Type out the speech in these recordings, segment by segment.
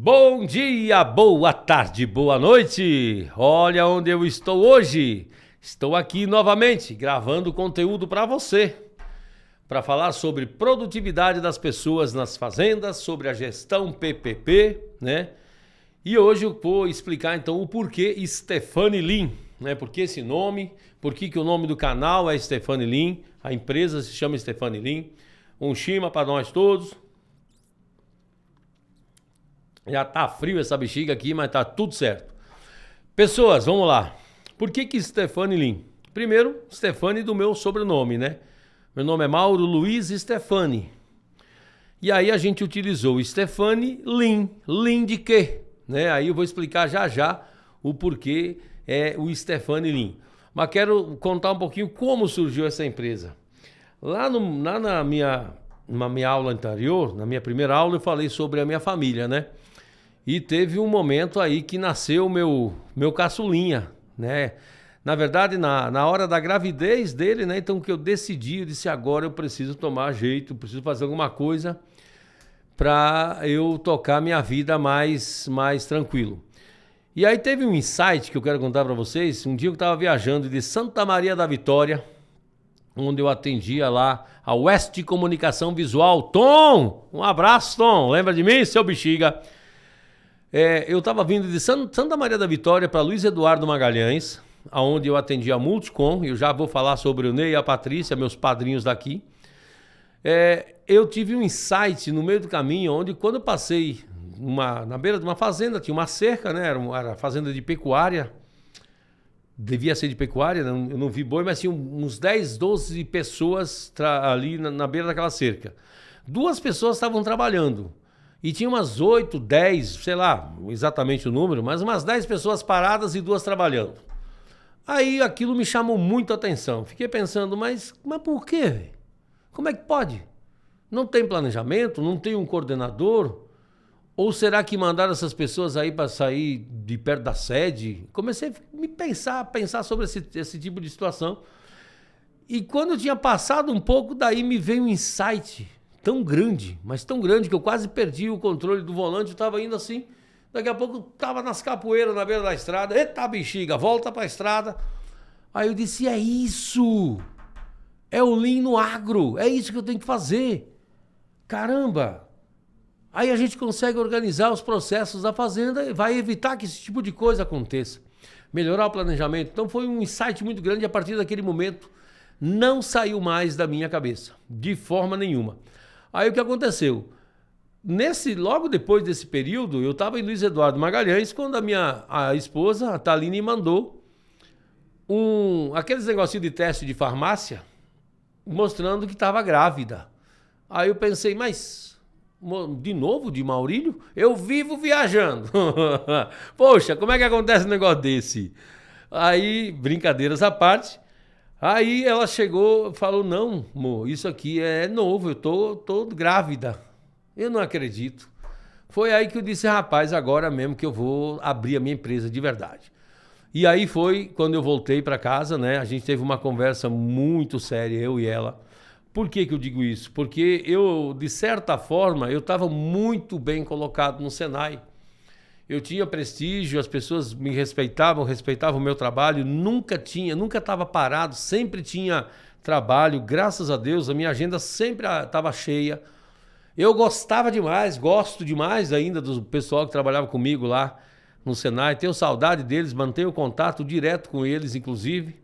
Bom dia, boa tarde, boa noite. Olha onde eu estou hoje. Estou aqui novamente gravando conteúdo para você, para falar sobre produtividade das pessoas nas fazendas, sobre a gestão PPP, né? E hoje eu vou explicar então o porquê Stephanie Lean, né? Por que esse nome? Por que o nome do canal é Stephanie Lean? A empresa se chama Stephanie Lean. Um shima para nós todos. Já tá frio essa bexiga aqui, mas tá tudo certo. Pessoas, vamos lá. Por que Stephanie Lean? Primeiro, Stephanie do meu sobrenome, né? Meu nome é Mauro Luiz Stephanie. E aí a gente utilizou Stephanie Lean. Lean de quê? Né? Aí eu vou explicar já o porquê é o Stephanie Lean. Mas quero contar um pouquinho como surgiu essa empresa. Lá na minha aula anterior, na minha primeira aula, eu falei sobre a minha família, né? E teve um momento aí que nasceu meu caçulinha, né? Na verdade, na hora da gravidez dele, né? Então que eu disse agora eu preciso tomar jeito, preciso fazer alguma coisa para eu tocar minha vida mais tranquilo. E aí teve um insight que eu quero contar para vocês. Um dia eu estava viajando de Santa Maria da Vitória, onde eu atendia lá a West Comunicação Visual. Tom, um abraço, Tom. Lembra de mim, seu bexiga? Eu estava vindo de Santa Maria da Vitória para Luiz Eduardo Magalhães, onde eu atendia a Multicom. Eu já vou falar sobre o Ney e a Patrícia, meus padrinhos daqui. Eu tive um insight no meio do caminho, onde quando eu passei na beira de uma fazenda, tinha uma cerca, né? Era fazenda de pecuária. Devia ser de pecuária, eu não vi boi, mas tinha uns 10, 12 pessoas ali na beira daquela cerca. 2 pessoas estavam trabalhando. E tinha umas 8, 10, sei lá exatamente o número, mas umas 10 pessoas paradas e 2 trabalhando. Aí aquilo me chamou muito a atenção. Fiquei pensando, mas por quê, véio? Como é que pode? Não tem planejamento? Não tem um coordenador? Ou será que mandaram essas pessoas aí para sair de perto da sede? Comecei a pensar sobre esse tipo de situação. E quando eu tinha passado um pouco, daí me veio um insight tão grande, mas tão grande que eu quase perdi o controle do volante. Eu estava indo assim, daqui a pouco estava nas capoeiras na beira da estrada. Eita bexiga, volta para a estrada. Aí eu disse, é isso! É o Lean no agro, é isso que eu tenho que fazer. Caramba! Aí a gente consegue organizar os processos da fazenda e vai evitar que esse tipo de coisa aconteça. Melhorar o planejamento. Então foi um insight muito grande. A partir daquele momento não saiu mais da minha cabeça, de forma nenhuma. Aí o que aconteceu? Logo depois desse período, eu estava em Luiz Eduardo Magalhães, quando a esposa, a Thaline, mandou aqueles negocinhos de teste de farmácia, mostrando que estava grávida. Aí eu pensei, mas de novo de Maurílio? Eu vivo viajando. Poxa, como é que acontece um negócio desse? Aí, brincadeiras à parte, aí ela chegou e falou, não, amor, isso aqui é novo, eu tô grávida. Eu não acredito. Foi aí que eu disse, rapaz, agora mesmo que eu vou abrir a minha empresa de verdade. E aí foi quando eu voltei para casa, né? A gente teve uma conversa muito séria, eu e ela. Por que eu digo isso? Porque eu, de certa forma, eu estava muito bem colocado no Senai. Eu tinha prestígio, as pessoas me respeitavam o meu trabalho, nunca estava parado, sempre tinha trabalho, graças a Deus, a minha agenda sempre estava cheia. Eu gostava demais, gosto demais ainda do pessoal que trabalhava comigo lá no Senai, tenho saudade deles, mantenho contato direto com eles, inclusive.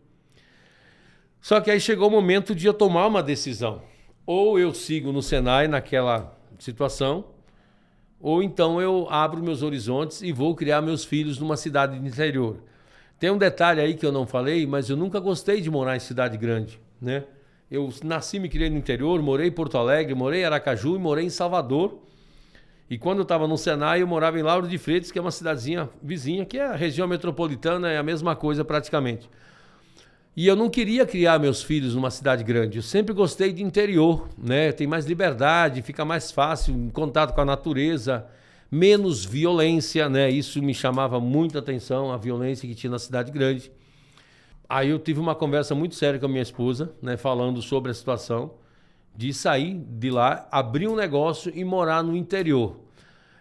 Só que aí chegou o momento de eu tomar uma decisão. Ou eu sigo no Senai naquela situação, ou então eu abro meus horizontes e vou criar meus filhos numa cidade de interior. Tem um detalhe aí que eu não falei, mas eu nunca gostei de morar em cidade grande, né? Eu nasci e me criei no interior, morei em Porto Alegre, morei em Aracaju e morei em Salvador. E quando eu estava no Senai, eu morava em Lauro de Freitas, que é uma cidadezinha vizinha, que é a região metropolitana, é a mesma coisa praticamente. E eu não queria criar meus filhos numa cidade grande. Eu sempre gostei de interior, né? Tem mais liberdade, fica mais fácil, em contato com a natureza, menos violência, né? Isso me chamava muita atenção, a violência que tinha na cidade grande. Aí eu tive uma conversa muito séria com a minha esposa, né? Falando sobre a situação de sair de lá, abrir um negócio e morar no interior.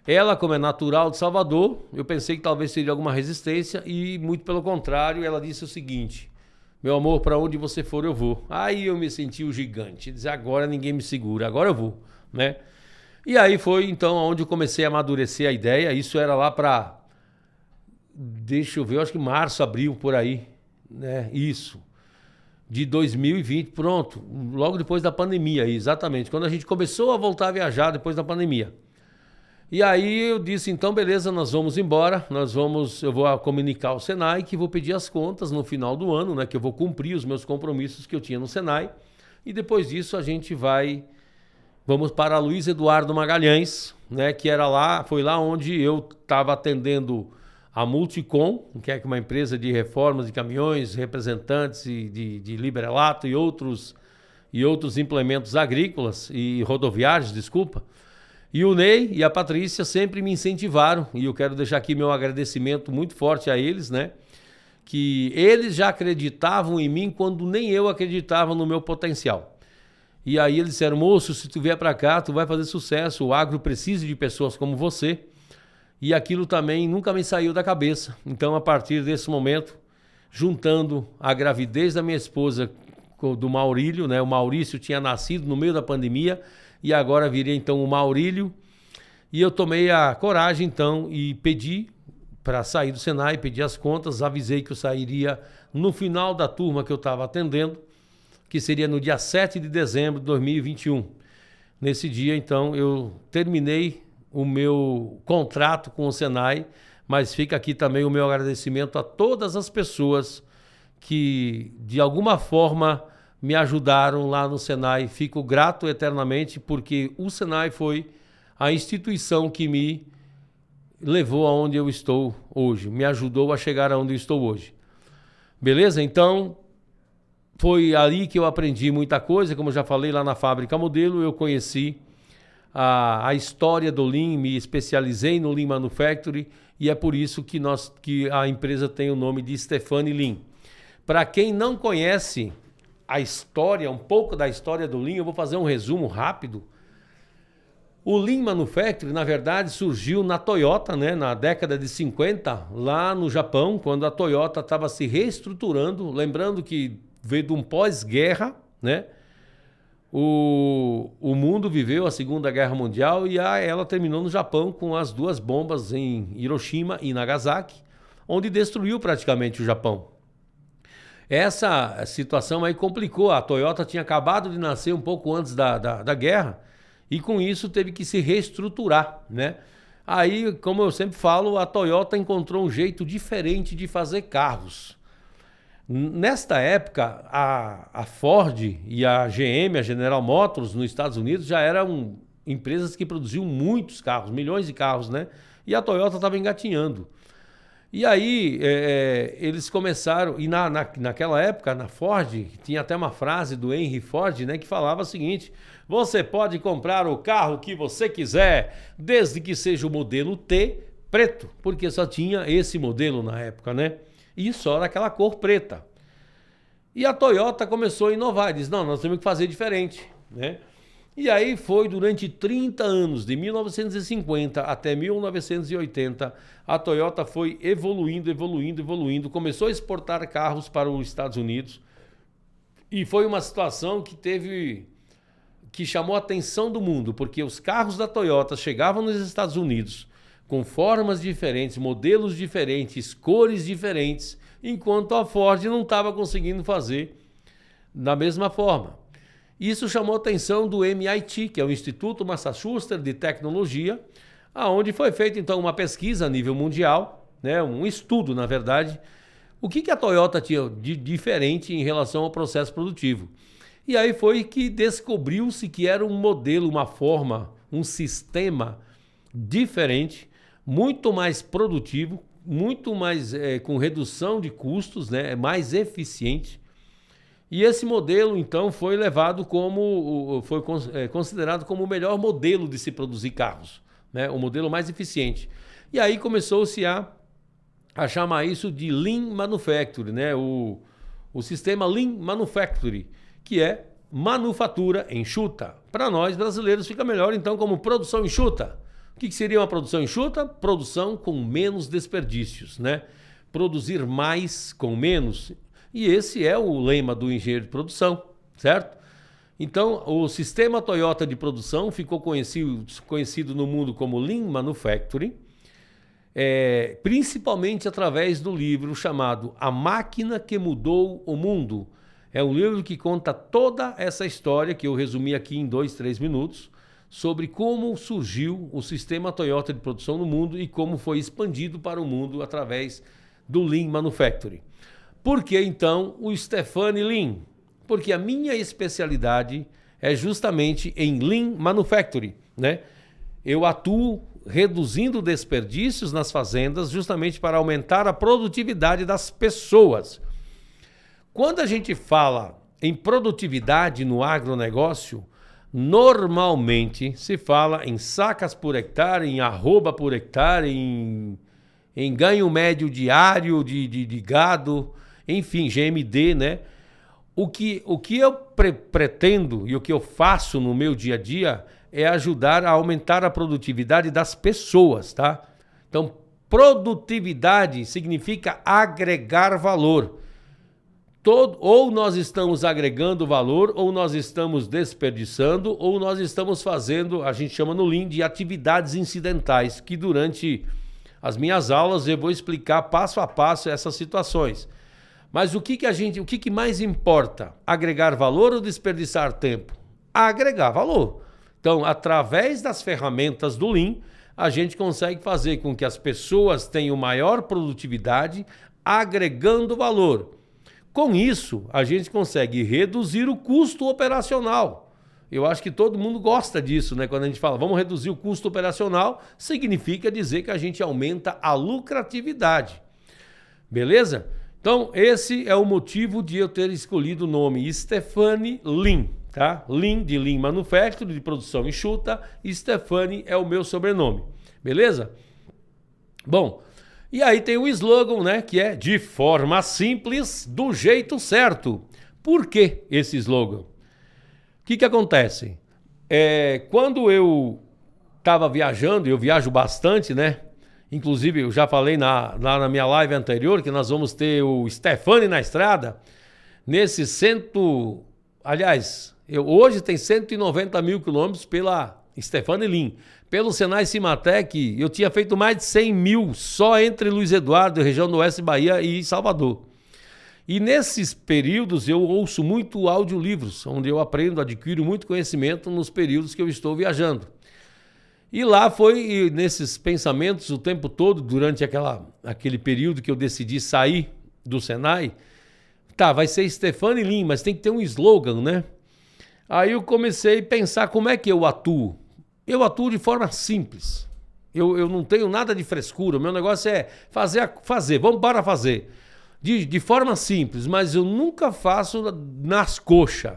Ela, como é natural de Salvador, eu pensei que talvez teria alguma resistência e, muito pelo contrário, ela disse o seguinte: meu amor, para onde você for eu vou. Aí eu me senti o gigante, dizer, agora ninguém me segura, agora eu vou, né? E aí foi então onde eu comecei a amadurecer a ideia. Isso era lá para, deixa eu ver, eu acho que março, abril, por aí, né? Isso, de 2020, pronto, logo depois da pandemia, exatamente, quando a gente começou a voltar a viajar depois da pandemia. E aí eu disse, então beleza, nós vamos embora, eu vou comunicar ao Senai que vou pedir as contas no final do ano, né, que eu vou cumprir os meus compromissos que eu tinha no Senai, e depois disso a gente vamos para Luiz Eduardo Magalhães, né, que foi lá onde eu estava atendendo a Multicom, que é uma empresa de reformas de caminhões, representantes de Librelato e outros implementos agrícolas e rodoviários, desculpa. E o Ney e a Patrícia sempre me incentivaram, e eu quero deixar aqui meu agradecimento muito forte a eles, né? Que eles já acreditavam em mim quando nem eu acreditava no meu potencial. E aí eles disseram, moço, se tu vier para cá, tu vai fazer sucesso, o agro precisa de pessoas como você. E aquilo também nunca me saiu da cabeça. Então, a partir desse momento, juntando a gravidez da minha esposa do Maurílio, né? O Maurício tinha nascido no meio da pandemia, e agora viria então o Maurílio, e eu tomei a coragem então e pedi para sair do Senai, pedi as contas, avisei que eu sairia no final da turma que eu estava atendendo, que seria no dia 7 de dezembro de 2021. Nesse dia então eu terminei o meu contrato com o Senai, mas fica aqui também o meu agradecimento a todas as pessoas que de alguma forma me ajudaram lá no Senai. Fico grato eternamente porque o Senai foi a instituição que me levou aonde eu estou hoje, me ajudou a chegar aonde eu estou hoje. Beleza? Então, foi ali que eu aprendi muita coisa, como eu já falei lá na Fábrica Modelo, eu conheci a história do Lean, me especializei no Lean Manufacturing e é por isso que a empresa tem o nome de Stefani Lean. Para quem não conhece a história, um pouco da história do Lean, eu vou fazer um resumo rápido. O Lean Manufacturing, na verdade, surgiu na Toyota, né, na década de 50, lá no Japão, quando a Toyota estava se reestruturando, lembrando que veio de um pós-guerra, né? O mundo viveu a Segunda Guerra Mundial e ela terminou no Japão com as duas bombas em Hiroshima e Nagasaki, onde destruiu praticamente o Japão. Essa situação aí complicou. A Toyota tinha acabado de nascer um pouco antes da guerra e com isso teve que se reestruturar, né? Aí, como eu sempre falo, a Toyota encontrou um jeito diferente de fazer carros. Nesta época, a Ford e a GM, a General Motors, nos Estados Unidos, já eram empresas que produziam muitos carros, milhões de carros, né? E a Toyota estava engatinhando. E aí, eles começaram, e naquela época, na Ford, tinha até uma frase do Henry Ford, né, que falava o seguinte: você pode comprar o carro que você quiser, desde que seja o modelo T preto, porque só tinha esse modelo na época, né? E só daquela cor preta. E a Toyota começou a inovar, diz, não, nós temos que fazer diferente, né? E aí foi durante 30 anos, de 1950 até 1980, a Toyota foi evoluindo, começou a exportar carros para os Estados Unidos e foi uma situação que chamou a atenção do mundo, porque os carros da Toyota chegavam nos Estados Unidos com formas diferentes, modelos diferentes, cores diferentes, enquanto a Ford não estava conseguindo fazer da mesma forma. Isso chamou a atenção do MIT, que é o Instituto Massachusetts de Tecnologia, onde foi feita então uma pesquisa a nível mundial, né, um estudo, na verdade, o que a Toyota tinha de diferente em relação ao processo produtivo. E aí foi que descobriu-se que era um modelo, uma forma, um sistema diferente, muito mais produtivo, muito mais com redução de custos, né, mais eficiente. E esse modelo, então, foi levado foi considerado como o melhor modelo de se produzir carros, né? O modelo mais eficiente. E aí começou-se a chamar isso de Lean Manufacturing, né? O sistema Lean Manufacturing, que é manufatura enxuta. Para nós brasileiros fica melhor, então, como produção enxuta. O que seria uma produção enxuta? Produção com menos desperdícios, né? Produzir mais com menos. E esse é o lema do engenheiro de produção, certo? Então, o sistema Toyota de produção ficou conhecido no mundo como Lean Manufacturing, principalmente através do livro chamado A Máquina que Mudou o Mundo. É um livro que conta toda essa história, que eu resumi aqui em 2, 3 minutos, sobre como surgiu o sistema Toyota de produção no mundo e como foi expandido para o mundo através do Lean Manufacturing. Por que, então, o Stefani Lean? Porque a minha especialidade é justamente em Lean Manufacturing, né? Eu atuo reduzindo desperdícios nas fazendas justamente para aumentar a produtividade das pessoas. Quando a gente fala em produtividade no agronegócio, normalmente se fala em sacas por hectare, em arroba por hectare, em ganho médio diário de gado, enfim, GMD, né? O que eu pretendo e o que eu faço no meu dia a dia é ajudar a aumentar a produtividade das pessoas, tá? Então, produtividade significa agregar valor. Ou nós estamos agregando valor, ou nós estamos desperdiçando, ou nós estamos fazendo, a gente chama no Lean, de atividades incidentais, que durante as minhas aulas eu vou explicar passo a passo essas situações. Mas o que mais importa? Agregar valor ou desperdiçar tempo? Agregar valor. Então, através das ferramentas do Lean, a gente consegue fazer com que as pessoas tenham maior produtividade, agregando valor. Com isso, a gente consegue reduzir o custo operacional. Eu acho que todo mundo gosta disso, né? Quando a gente fala, vamos reduzir o custo operacional, significa dizer que a gente aumenta a lucratividade. Beleza? Então, esse é o motivo de eu ter escolhido o nome Stefani Lean, tá? Lean de Lean Manufacturing, de produção enxuta, e Stefani é o meu sobrenome, beleza? Bom, e aí tem o slogan, né, que é de forma simples, do jeito certo. Por que esse slogan? O que acontece? Quando eu estava viajando, eu viajo bastante, né? Inclusive, eu já falei lá na minha live anterior que nós vamos ter o Stefani na estrada. Hoje tem 190 mil quilômetros pela Stefani Lean. Pelo Senai Cimatec, eu tinha feito mais de 100 mil só entre Luiz Eduardo, região do Oeste Bahia e Salvador. E nesses períodos eu ouço muito audiolivros, onde eu adquiro muito conhecimento nos períodos que eu estou viajando. E lá foi nesses pensamentos o tempo todo, durante aquele período que eu decidi sair do Senai. Tá, vai ser Stefani Lean, mas tem que ter um slogan, né? Aí eu comecei a pensar como é que eu atuo. Eu atuo de forma simples. Eu não tenho nada de frescura. O meu negócio é fazer. Vamos para fazer. De forma simples, mas eu nunca faço nas coxas.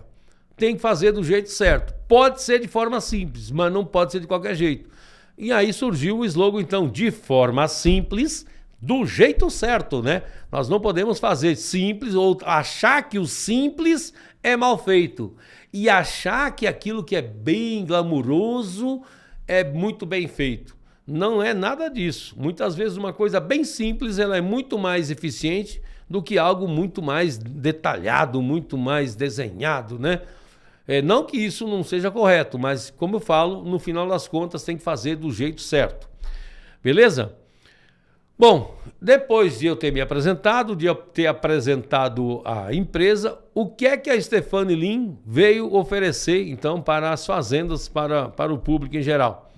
Tem que fazer do jeito certo. Pode ser de forma simples, mas não pode ser de qualquer jeito. E aí surgiu o slogan, então, de forma simples, do jeito certo, né? Nós não podemos fazer simples ou achar que o simples é mal feito. E achar que aquilo que é bem glamuroso é muito bem feito. Não é nada disso. Muitas vezes uma coisa bem simples ela é muito mais eficiente do que algo muito mais detalhado, muito mais desenhado, né? Não que isso não seja correto, mas como eu falo, no final das contas tem que fazer do jeito certo. Beleza? Bom, depois de eu ter me apresentado, de eu ter apresentado a empresa, o que é que a Stefani Lean veio oferecer, então, para as fazendas, para o público em geral?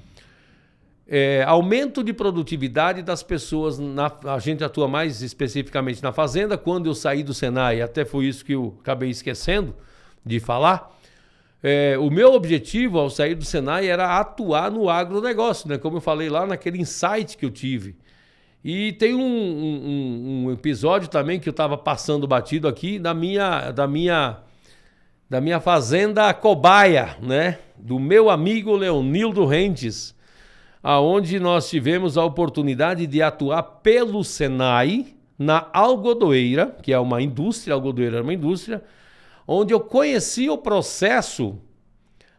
Aumento de produtividade das pessoas, a gente atua mais especificamente na fazenda. Quando eu saí do Senai, até foi isso que eu acabei esquecendo de falar, o meu objetivo ao sair do Senai era atuar no agronegócio, né? Como eu falei lá naquele insight que eu tive. E tem um episódio também que eu estava passando batido aqui da minha fazenda cobaia, né? Do meu amigo Leonildo Rentes, aonde nós tivemos a oportunidade de atuar pelo Senai na algodoeira, que é uma indústria, a algodoeira é uma indústria, onde eu conheci o processo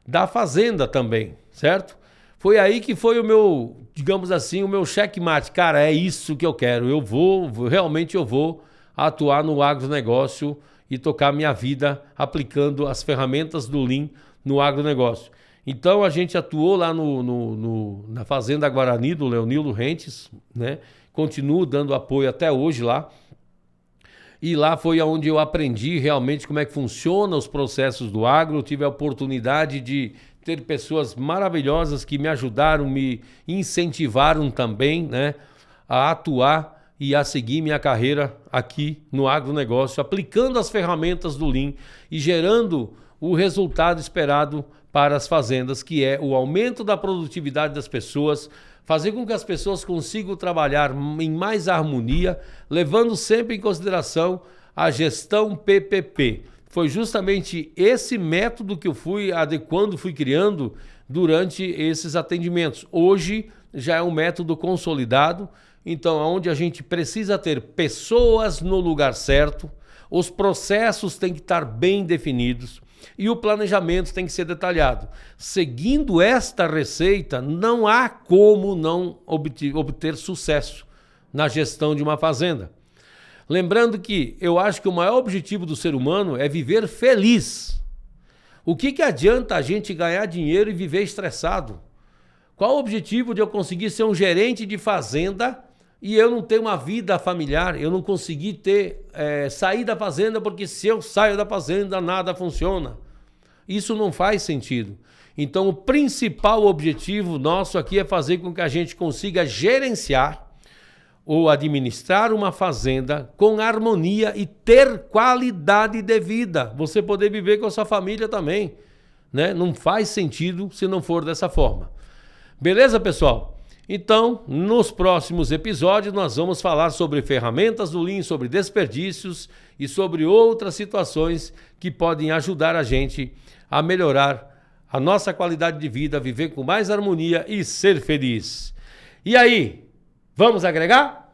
da fazenda também, certo? Foi aí que foi o meu, digamos assim, o meu checkmate. Cara, é isso que eu quero. Realmente eu vou atuar no agronegócio e tocar minha vida aplicando as ferramentas do Lean no agronegócio. Então a gente atuou lá na Fazenda Guarani, do Leonildo Rentes, né? Continuo dando apoio até hoje lá. E lá foi onde eu aprendi realmente como é que funcionam os processos do agro. Eu tive a oportunidade de ter pessoas maravilhosas que me ajudaram, me incentivaram também, né, a atuar e a seguir minha carreira aqui no agronegócio, aplicando as ferramentas do Lean e gerando o resultado esperado para as fazendas, que é o aumento da produtividade das pessoas, fazer com que as pessoas consigam trabalhar em mais harmonia, levando sempre em consideração a gestão PPP. Foi justamente esse método que eu fui adequando, fui criando durante esses atendimentos. Hoje já é um método consolidado, então onde a gente precisa ter pessoas no lugar certo, os processos têm que estar bem definidos e o planejamento tem que ser detalhado. Seguindo esta receita, não há como não obter sucesso na gestão de uma fazenda. Lembrando que eu acho que o maior objetivo do ser humano é viver feliz. O que adianta a gente ganhar dinheiro e viver estressado? Qual o objetivo de eu conseguir ser um gerente de fazenda e eu não ter uma vida familiar? Eu não conseguir sair da fazenda, porque se eu saio da fazenda nada funciona. Isso não faz sentido. Então o principal objetivo nosso aqui é fazer com que a gente consiga gerenciar ou administrar uma fazenda com harmonia e ter qualidade de vida. Você poder viver com a sua família também, né? Não faz sentido se não for dessa forma. Beleza, pessoal? Então, nos próximos episódios, nós vamos falar sobre ferramentas do Lean, sobre desperdícios e sobre outras situações que podem ajudar a gente a melhorar a nossa qualidade de vida, viver com mais harmonia e ser feliz. E aí, vamos agregar?